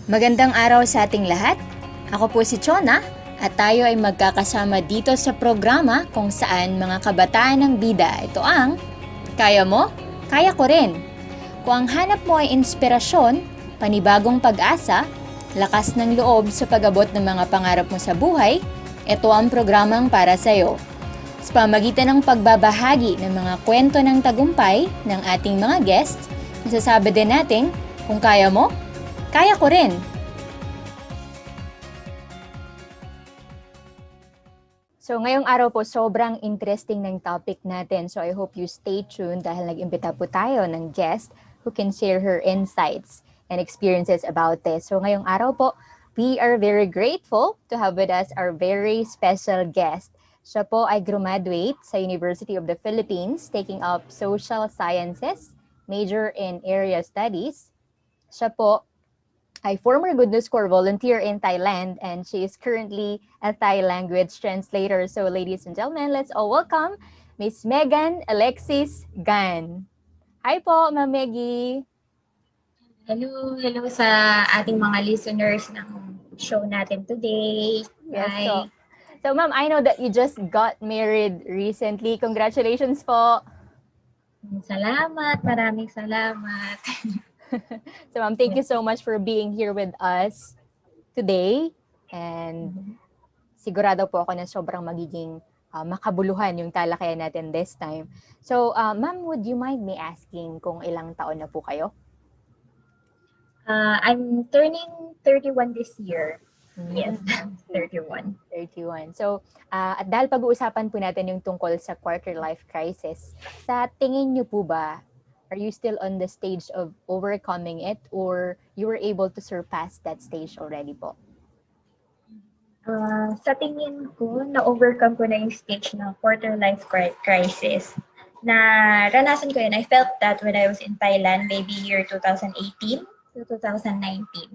Magandang araw sa ating lahat. Ako po si Chona at tayo ay magkakasama dito sa programa kung saan mga kabataan ng bida. Ito ang Kaya Mo, Kaya Ko Rin. Kung ang hanap mo ay inspirasyon, panibagong pag-asa, lakas ng loob sa pag-abot ng mga pangarap mo sa buhay, ito ang programang para sa iyo. Sa pamagitan ng pagbabahagi ng mga kwento ng tagumpay ng ating mga guests, masasabi din natin kung kaya mo, kaya ko rin. So ngayong araw po, sobrang interesting ng topic natin. So I hope you stay tuned dahil nag-imbita po tayo ng guest who can share her insights and experiences about this. So ngayong araw po, we are very grateful to have with us our very special guest. Siya po ay graduate sa University of the Philippines, taking up Social Sciences, major in Area Studies. Siya po ay former Good News Corps volunteer in Thailand, and she is currently a Thai language translator. So ladies and gentlemen, let's all welcome Miss Megan Alexis Gan. Hi po, Ma'am Meggy. Hello sa ating mga listeners ng show natin today. Yes, Hi. so ma'am, I know that you just got married recently. Congratulations po. Salamat, maraming salamat. So ma'am, thank you so much for being here with us today. And sigurado po ako na sobrang magiging makabuluhan yung talakayan natin this time. So, ma'am, would you mind me asking kung ilang taon na po kayo? I'm turning 31 this year. Yes, 31. 31. So, at dahil pag-uusapan po natin yung tungkol sa quarter life crisis, sa tingin niyo po ba, are you still on the stage of overcoming it or you were able to surpass that stage already po? Sa tingin ko, na-overcome ko na yung stage ng quarter life crisis. Naranasan ko yun. I felt that when I was in Thailand, maybe year 2018 to 2019.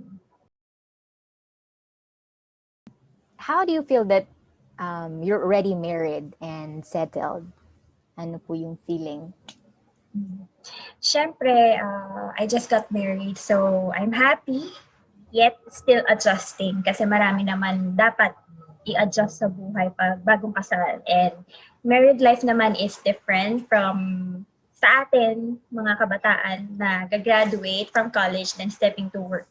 How do you feel that you're already married and settled? Ano po yung feeling? Siyempre, I just got married, so I'm happy, yet still adjusting kasi marami naman dapat i-adjust sa buhay pag bagong kasal. And married life naman is different from sa atin, mga kabataan na gagraduate from college then stepping to work,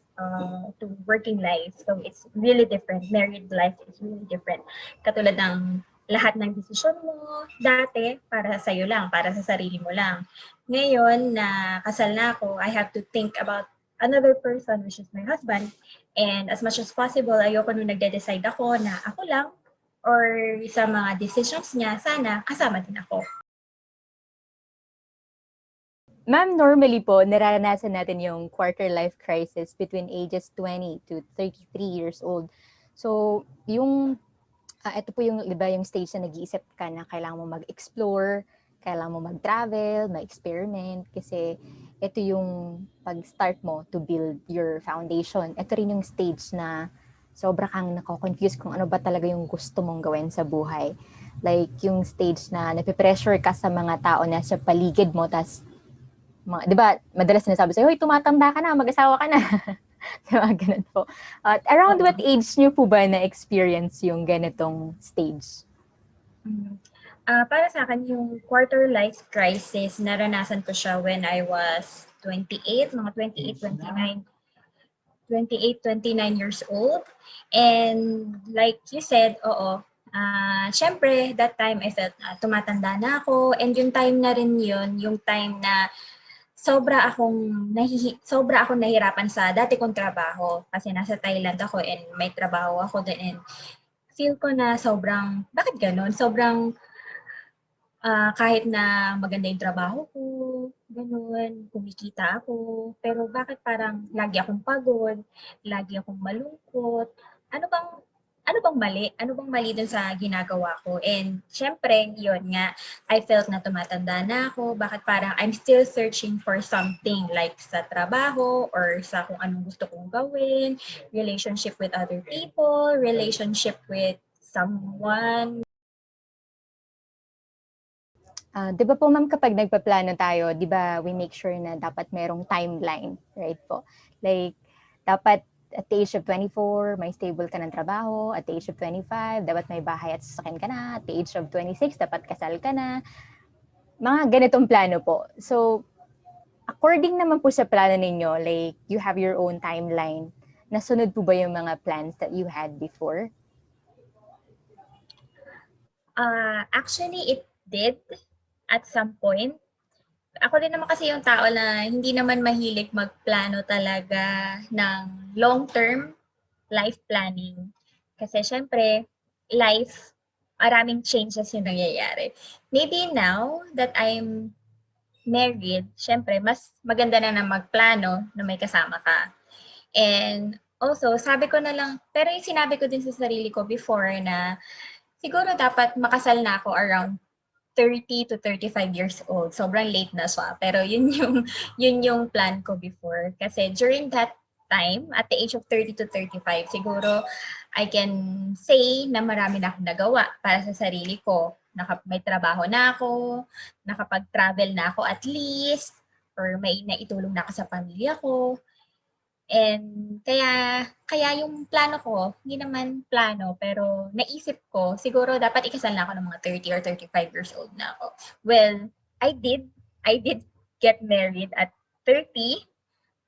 to working life. So it's really different. Married life is really different. Katulad ng lahat ng desisyon mo dati para sa iyo lang, para sa sarili mo lang. Ngayon na kasal na ako, I have to think about another person, which is my husband. And as much as possible, ayoko nung nagde-decide ako na ako lang or sa mga decisions niya, sana kasama din ako. Ma'am, normally po, nararanasan natin yung quarter life crisis between ages 20 to 33 years old. So, ito po yung, di ba, yung stage na nag-iisip ka na kailangan mo mag-explore, kailangan mo mag-travel, mag-experiment, kasi ito yung pag-start mo to build your foundation. Ito rin yung stage na sobra kang nako-confuse kung ano ba talaga yung gusto mong gawin sa buhay. Like yung stage na napipressure ka sa mga tao na sa paligid mo, tas di ba, madalas sinasabi sa'yo, hoy, tumatanda ka na, mag-asawa ka na. Diba, ganun po. At around what age niyo po ba na-experience yung ganitong stage? Para sa akin, yung quarter life crisis, naranasan ko siya when I was 28, mga 29 years old. And like you said, oo, syempre, that time I felt tumatanda na ako. And yung time na rin yun, yung time na sobra akong nahirapan sa dati kong trabaho kasi nasa Thailand ako and may trabaho ako doon, and feel ko na sobrang, bakit ganun? Sobrang kahit na maganda yung trabaho ko, ganun, kumikita ako, pero bakit parang lagi akong pagod, lagi akong malungkot, ano bang mali? Ano bang mali dun sa ginagawa ko? And syempre, yun nga, I felt na tumatanda na ako. Bakit parang I'm still searching for something like sa trabaho or sa kung anong gusto kong gawin, relationship with other people, relationship with someone. Di ba po ma'am, kapag nagpaplano tayo, di ba we make sure na dapat merong timeline, right po? Like, dapat at the age of 24, may stable ka ng trabaho. At the age of 25, dapat may bahay at sasakyan ka na. At the age of 26, dapat kasal ka na. Mga ganitong plano po. So, according naman po sa plano ninyo, like, you have your own timeline. Nasunod po ba yung mga plans that you had before? Actually, it did at some point. Ako din naman kasi yung tao na hindi naman mahilig magplano talaga ng long-term life planning. Kasi syempre, life, maraming changes yung nangyayari. Maybe now that I'm married, syempre, mas maganda na magplano na may kasama ka. And also, sabi ko na lang, pero yung sinabi ko din sa sarili ko before na siguro dapat makasal na ako around 30 to 35 years old. Sobrang late na siya. Pero yun yung plan ko before. Kasi during that time, at the age of 30 to 35, siguro I can say na marami na akong nagawa para sa sarili ko. May trabaho na ako, nakapag-travel na ako at least, or may naitulong na ako sa pamilya ko. And kaya yung plano ko, hindi naman plano, pero naisip ko, siguro dapat ikasal na ako ng mga 30 or 35 years old na ako. Well, I did get married at 30.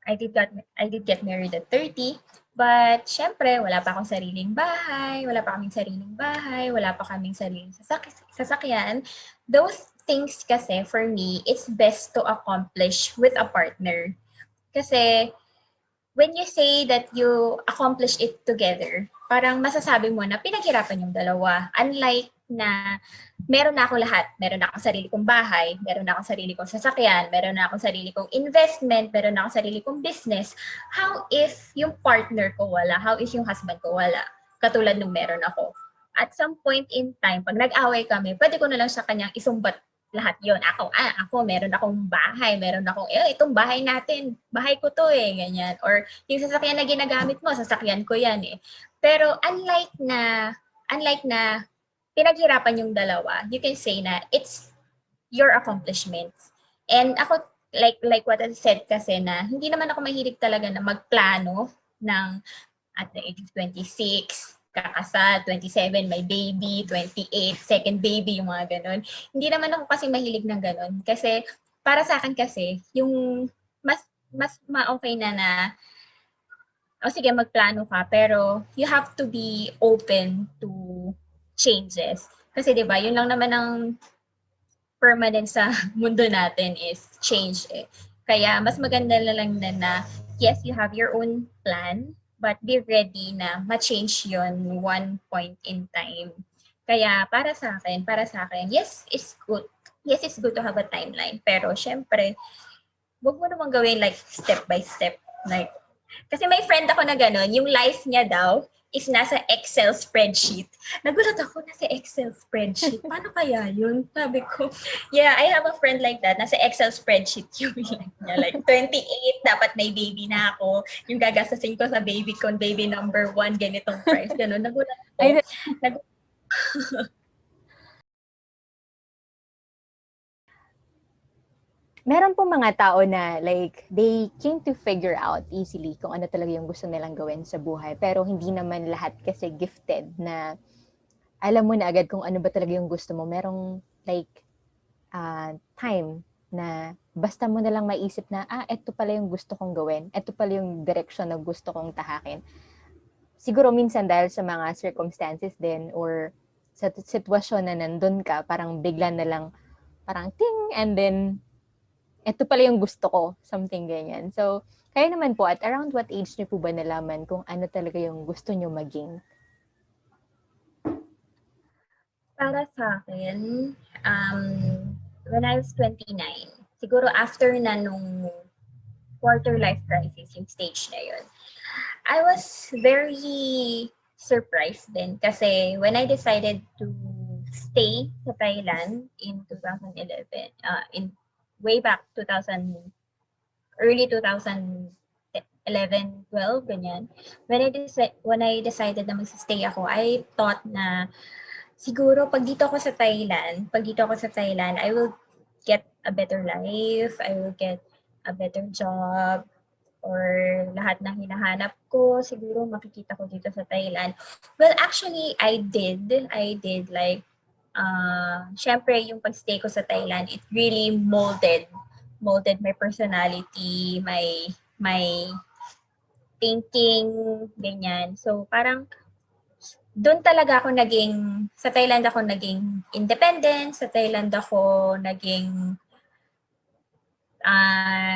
I did get married at 30. But syempre, wala pa akong sariling bahay, wala pa kaming sariling sasakyan. Those things kasi for me, it's best to accomplish with a partner. Kasi when you say that you accomplish it together, parang masasabi mo na pinaghirapan yung dalawa. Unlike na meron na ako lahat. Meron na akong sarili kong bahay, meron na akong sarili kong sasakyan, meron na akong sarili kong investment, meron na akong sarili kong business. How if yung partner ko wala? How if yung husband ko wala? Katulad nung meron ako. At some point in time, pag nag-away kami, pwede ko na lang sa kanyang isumbat lahat yon. Ako, meron akong bahay, itong bahay natin, bahay ko to ganyan. Or yung sasakyan na ginagamit mo, sasakyan ko yan Pero unlike na pinaghirapan yung dalawa, you can say na it's your accomplishments. And ako, like what I said kasi na, hindi naman ako mahilig talaga na magplano ng at the age of 26, kakasal, 27, may baby, 28, second baby, yung mga ganun. Hindi naman ako kasi mahilig ng ganun. Kasi, para sa akin kasi, yung mas ma-okay na sige, magplano ka, pero you have to be open to changes. Kasi, di ba, yun lang naman ang permanent sa mundo natin is change Kaya, mas maganda na lang na yes, you have your own plan, but be ready na ma-change yon one point in time. Kaya para sa akin, yes, it's good. Yes, it's good to have a timeline. Pero syempre, wag mo naman gawin like step by step. Like, kasi may friend ako na gano'n, yung life niya daw is nasa Excel spreadsheet. Nagulat ako, nasa Excel spreadsheet. Paano kaya yun? Sabi ko, yeah, I have a friend like that. Nasa Excel spreadsheet yung life niya. Like, 28, dapat may baby na ako. Yung gagastasin ko sa baby ko, baby number 1, ganitong price. Ganun, nagulat ako. Meron po mga tao na like they came to figure out easily kung ano talaga yung gusto nilang gawin sa buhay, pero hindi naman lahat kasi gifted na alam mo na agad kung ano ba talaga yung gusto mo. Merong like time na basta mo na lang maisip na ito pala yung gusto kong gawin, ito pala yung direction na gusto kong tahakin. Siguro minsan dahil sa mga circumstances din or sa sitwasyon na nandun ka, parang bigla na lang parang ting, and then ito pala yung gusto ko, something ganyan. So, kayo naman po, at around what age niyo po ba nalaman kung ano talaga yung gusto niyo maging? Para sa akin, when I was 29, siguro after na nung quarter life crisis, yung stage na yun, I was very surprised din kasi when I decided to stay sa Thailand in 2011, way back 2000, early 2011, 12, ganyan. When I decided na mag-stay ako, I thought na siguro pag dito ako sa Thailand, I will get a better life, I will get a better job, or lahat ng hinahanap ko, siguro makikita ko dito sa Thailand. Well, actually, I did. Like, syempre, yung pagstay ko sa Thailand, it really molded my personality, my thinking, ganyan. So, parang doon talaga ako sa Thailand ako naging independent, sa Thailand ako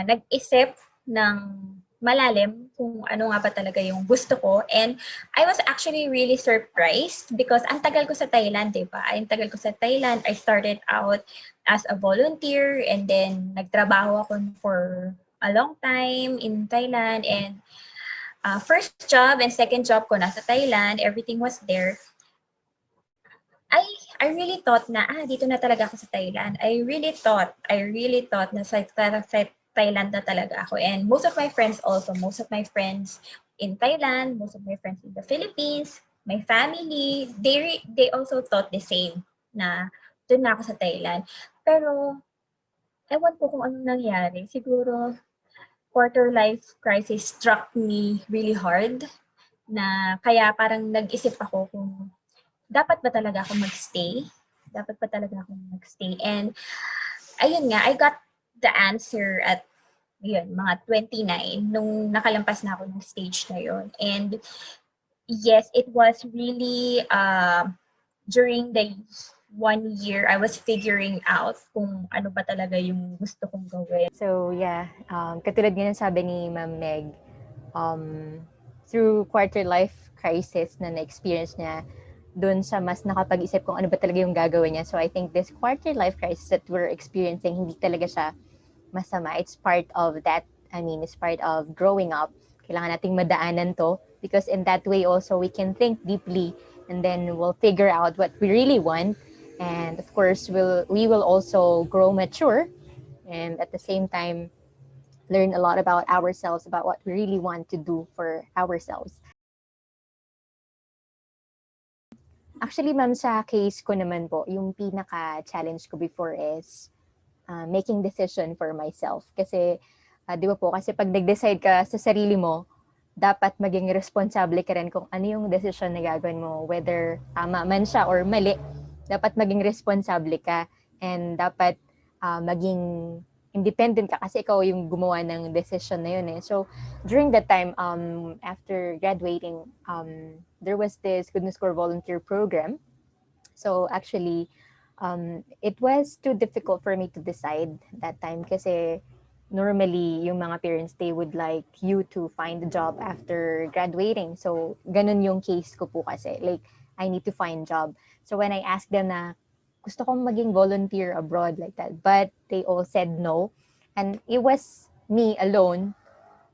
nag-isip ng malalim kung ano nga ba talaga yung gusto ko. And I was actually really surprised because ang tagal ko sa Thailand, di ba? Ang tagal ko sa Thailand. I started out as a volunteer and then nagtrabaho ako for a long time in Thailand. And first job and second job ko nasa Thailand, everything was there. I I really thought na dito na talaga ako sa Thailand. I really thought na sa Thailand na talaga ako. And most of my friends in Thailand, most of my friends in the Philippines, my family, they also thought the same na doon na ako sa Thailand. Pero ewan ko kung anong nangyari. Siguro quarter life crisis struck me really hard na kaya parang nag-isip ako kung dapat ba talaga ako magstay? Dapat ba talaga ako magstay? And ayun nga, I got the answer at mga 29 nung nakalampas na ako ng stage na yun. And yes, it was really during the 1 year, I was figuring out kung ano ba talaga yung gusto kong gawin. So yeah, katulad nga ng sabi ni Ma'am Meg, through quarter life crisis na na-experience niya, doon siya mas nakapag-isip kung ano ba talaga yung gagawin niya. So I think this quarter life crisis that we're experiencing, hindi talaga siya masama. It's part of that, it's part of growing up. Kailangan nating madaanan to because in that way also we can think deeply and then we'll figure out what we really want. And of course, we will also grow mature and at the same time learn a lot about ourselves, about what we really want to do for ourselves. Actually, ma'am, sa case ko naman po, yung pinaka-challenge ko before is making decision for myself. Kasi, di ba po, kasi pag nag-decide ka sa sarili mo, dapat maging responsable ka rin kung ano yung decision na gagawin mo, whether tama man siya or mali. Dapat maging responsable ka and dapat maging independent ka kasi ikaw yung gumawa ng decision na yun eh. So, during that time, after graduating, there was this Goodness Core volunteer program. So, actually, it was too difficult for me to decide that time kasi normally, yung mga parents, they would like you to find a job after graduating. So, ganun yung case ko po kasi. Like, I need to find job. So, when I asked them na, gusto kong maging volunteer abroad like that. But they all said no. And it was me alone.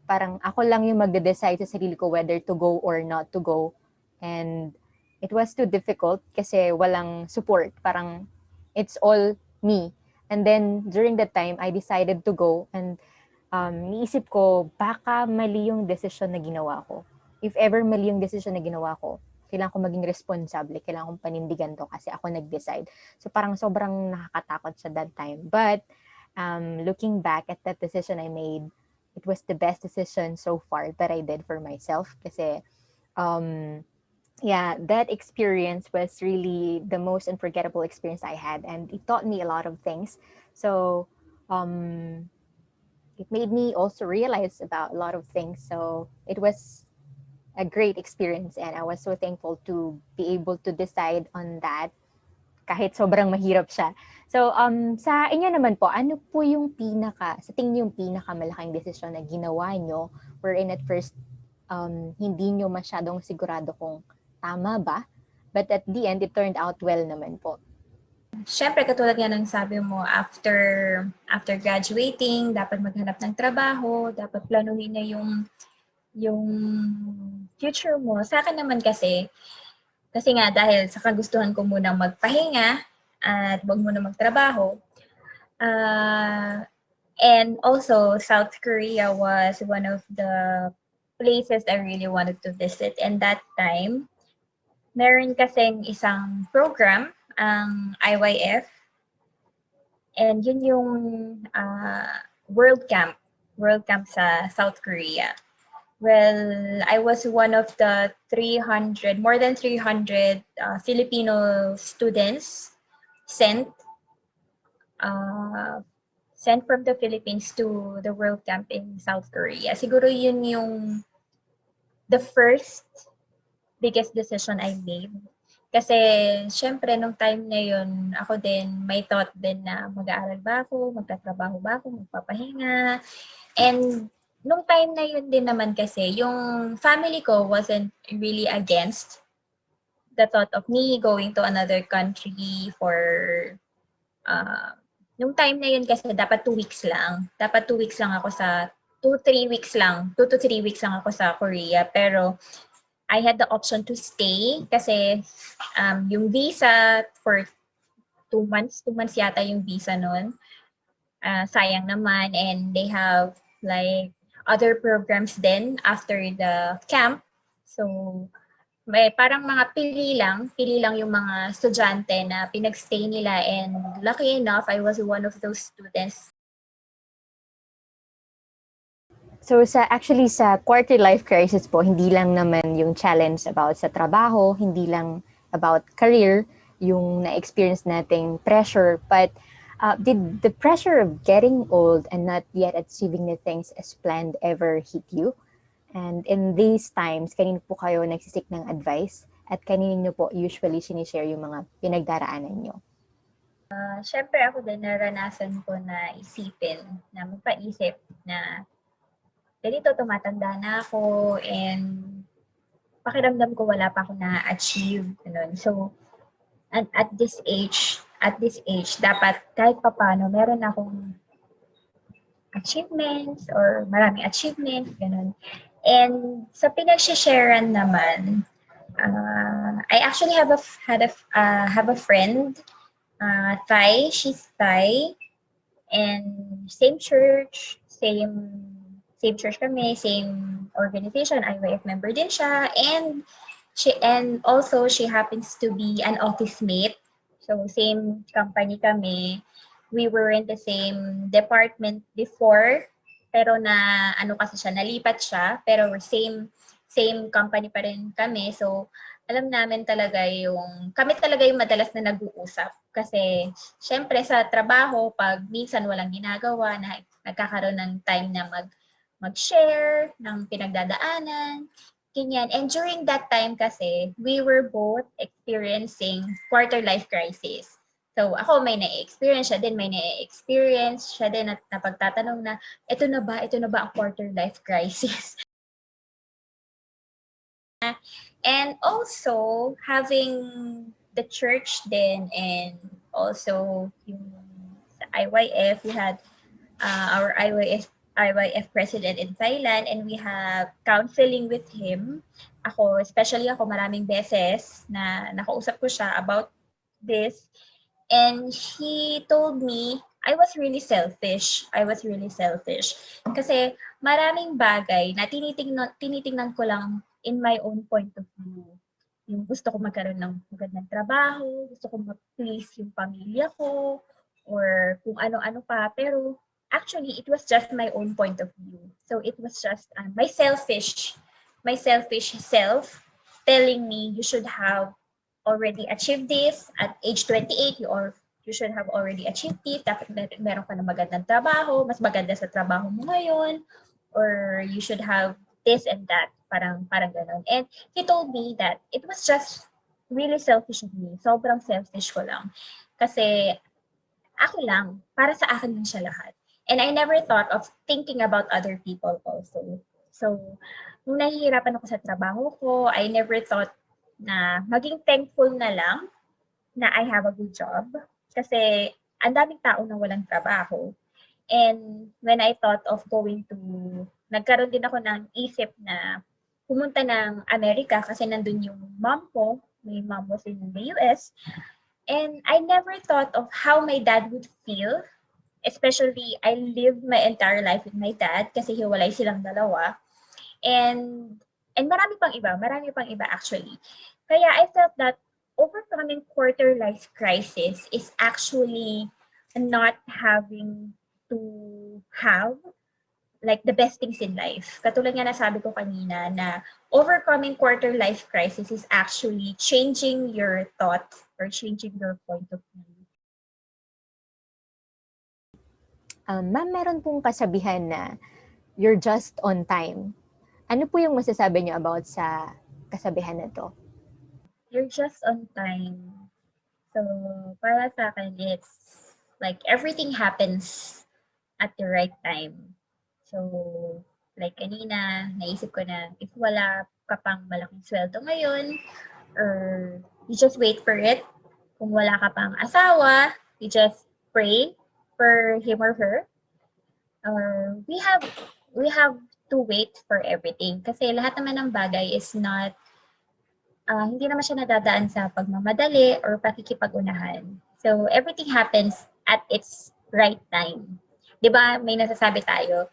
Parang ako lang yung magde-decide sa sarili ko whether to go or not to go. And it was too difficult kasi walang support. Parang it's all me. And then during that time, I decided to go and niisip ko, baka mali yung decision na ginawa ko. If ever mali yung decision na ginawa ko, kailangan ko maging responsable, kailangan kong panindigan to kasi ako nag-decide. So parang sobrang nakakatakot sa that time. But looking back at that decision I made, it was the best decision so far that I did for myself kasi yeah, that experience was really the most unforgettable experience I had and it taught me a lot of things. So it made me also realize about a lot of things. So it was a great experience and I was so thankful to be able to decide on that kahit sobrang mahirap siya. So, sa inyo naman po, ano po yung sa tingin niyo yung pinakamalaking desisyon na ginawa nyo wherein at first, hindi nyo masyadong sigurado kung tama ba? But at the end, it turned out well naman po. Siyempre, katulad nga ng sabi mo, after graduating, dapat maghanap ng trabaho, dapat planuhin na yung future mo. Sa akin naman kasi nga dahil sa kagustuhan ko munang magpahinga at wag muna magtrabaho, and also South Korea was one of the places I really wanted to visit. And that time, meron kasing isang program, ang IYF, and yun yung World Camp. World Camp sa South Korea. Well, I was one of the 300, more than 300 Filipino students sent uh, sent from the Philippines to the World Camp in South Korea. Siguro yun yung the first biggest decision I made. Kasi syempre nung time na yun, ako din may thought din na mag-aaral ba ako, magtatrabaho ba ako, magpapahinga. And nung time na yun din naman kasi, yung family ko wasn't really against the thought of me going to another country for nung time na yun kasi dapat 2 weeks lang. Dapat 2 weeks lang ako sa 2-3 weeks lang. 2 to 3 weeks lang ako sa Korea. Pero I had the option to stay kasi yung visa for 2 months, 2 months yata yung visa nun. Sayang naman, and they have like other programs then after the camp. So may parang mga pili lang yung mga estudyante na pinagstay nila, and lucky enough, I was one of those students. So actually sa quarter life crisis po, hindi lang naman yung challenge about sa trabaho, hindi lang about career, yung na-experience nating pressure, but did the pressure of getting old and not yet achieving the things as planned ever hit you? And in these times, kanino po kayo nagsisik ng advice? At kanino po usually sinishare yung mga pinagdaraanan nyo? Siyempre ako din naranasan ko na isipin, na magpaisip na ganito, tumatanda na ako, and pakiramdam ko wala pa ako na-achieve. Ganun. So, at this age, dapat kahit papano, meron akong achievements or maraming achievements, ganun. And sa pinag-sharean naman, I actually have a friend, Thai. She's Thai, and same church, same church kami, same organization, IYF member din siya, and also she happens to be an office mate. So same company kami. We were in the same department before, pero na ano kasi siya, nalipat siya, pero same company pa rin kami. So alam namin talaga kami talaga yung madalas na nag-uusap. Kasi syempre sa trabaho, pag minsan walang ginagawa, na nagkakaroon ng time na mag-share ng pinagdadaanan, ganyan. And during that time kasi, we were both experiencing quarter life crisis. So ako may na-experience, siya din may na-experience, siya din at napagtatanong na, ito na ba ang quarter life crisis? And also, having the church then, and also yung sa IYF, we had our IYF president in Thailand, and we have counseling with him. Especially ako, maraming beses na nakausap ko siya about this. And he told me, I was really selfish. Kasi maraming bagay na tinitingnan ko lang in my own point of view. Yung gusto ko magkaroon ng magandang trabaho, gusto ko ma-please yung pamilya ko, or kung ano-ano pa. Pero actually, it was just my own point of view. So it was just my selfish self telling me you should have already achieved this at age 28, or you should have already achieved this. Dapat meron ka na magandang trabaho, mas maganda sa trabaho mo ngayon, or you should have this and that, parang ganun. And he told me that it was just really selfish of me. Sobrang selfish ko lang. Kasi ako lang, para sa akin lang siya lahat. And I never thought of thinking about other people also. So, nung nahihirapan ako sa trabaho ko, I never thought na maging thankful na lang na I have a good job. Kasi ang daming tao na walang trabaho. And when I thought of nagkaroon din ako ng isip na pumunta ng Amerika kasi nandun yung mom ko. My mom was in the US. And I never thought of how my dad would feel. Especially, I lived my entire life with my dad kasi hiwalay silang dalawa. And marami pang iba actually. Kaya I felt that overcoming quarter life crisis is actually not having to have like the best things in life. Katulad nga nasabi ko kanina na overcoming quarter life crisis is actually changing your thoughts or changing your point of view. Ma'am, meron pong kasabihan na you're just on time. Ano po yung masasabi niyo about sa kasabihan na to? You're just on time. So, para sa akin, it's like everything happens at the right time. So, like kanina, naisip ko na if wala ka pang malaking sweldo ngayon, or you just wait for it. Kung wala ka pang asawa, you just pray for him or her. Or we have to wait for everything. Kasi lahat naman ng bagay is not hindi naman siya nadadaan sa pagmamadali or pakikipag-unahan. So, everything happens at its right time. 'Di ba may nasasabi tayo,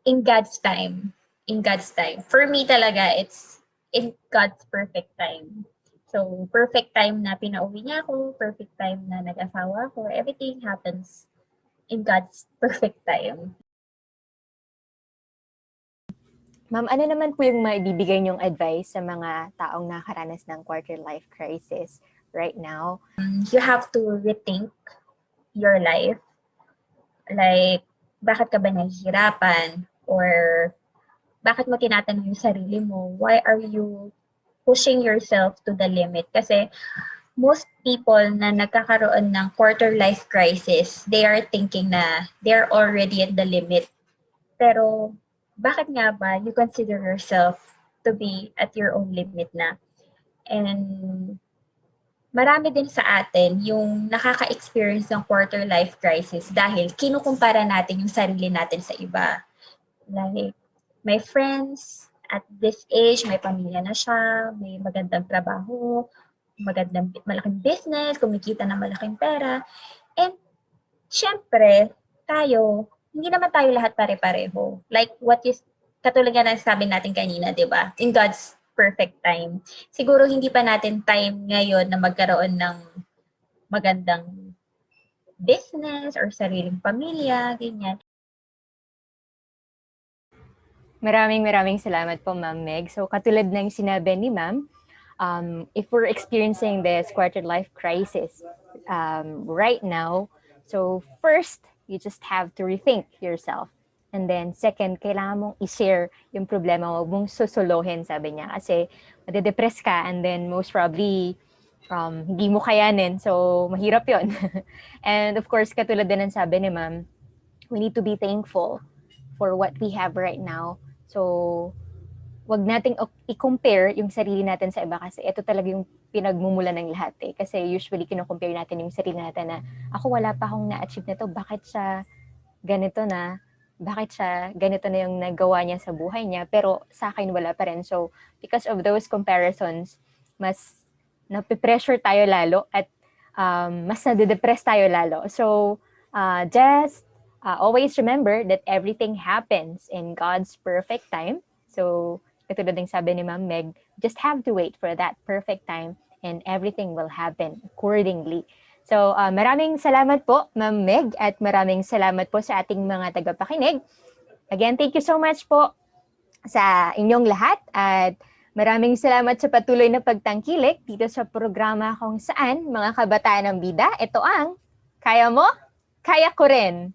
in God's time. In God's time. For me talaga, it's in God's perfect time. So, perfect time na pinauwi niya ako, perfect time na nag-asawa ako, everything happens in God's perfect time. Ma'am, ano naman po yung maibibigay niyong advice sa mga taong nakaranas ng quarter life crisis right now? You have to rethink your life. Like, bakit ka ba nahihirapan? Or bakit mo tinatanong yung sarili mo? Why are you pushing yourself to the limit? Kasi most people na nagkakaroon ng quarter life crisis, they are thinking na they're already at the limit. Pero bakit nga ba you consider yourself to be at your own limit na? And marami din sa atin yung nakaka-experience ng quarter life crisis dahil kinukumpara natin yung sarili natin sa iba. Like, my friends at this age, may pamilya na siya, may magandang trabaho, malaking business, kumikita ng malaking pera. And syempre, tayo, hindi naman tayo lahat pare-pareho. Like katulad nga ng sabi natin kanina, di ba? In God's perfect time. Siguro hindi pa natin time ngayon na magkaroon ng magandang business or sariling pamilya, ganyan. Maraming salamat po, Ma'am Meg. So, katulad ng sinabi ni Ma'am, if we're experiencing this quarter life crisis right now, so first, you just have to rethink yourself. And then second, kailangan mong i-share yung problema mo, huwag mong susuluhin, sabi niya. Kasi madidepress ka and then most probably hindi mo kayanin. So, mahirap yon. And of course, katulad din ng sabi ni Ma'am, we need to be thankful for what we have right now. So, wag nating i-compare yung sarili natin sa iba kasi ito talaga yung pinagmumula ng lahat eh. Kasi usually kino-compare natin yung sarili natin na ako wala pa akong na-achieve na to, bakit siya ganito na? Bakit siya ganito na yung nagawa niya sa buhay niya pero sa akin wala pa rin. So, because of those comparisons, mas napipressure tayo lalo at mas nade-depress tayo lalo. So, just always remember that everything happens in God's perfect time. So, katulad ng sabi ni Ma'am Meg, just have to wait for that perfect time and everything will happen accordingly. So, maraming salamat po, Ma'am Meg, at maraming salamat po sa ating mga tagapakinig. Again, thank you so much po sa inyong lahat at maraming salamat sa patuloy na pagtangkilik dito sa programa kung saan mga kabataan ng bida, ito ang Kaya Mo, Kaya Ko Rin.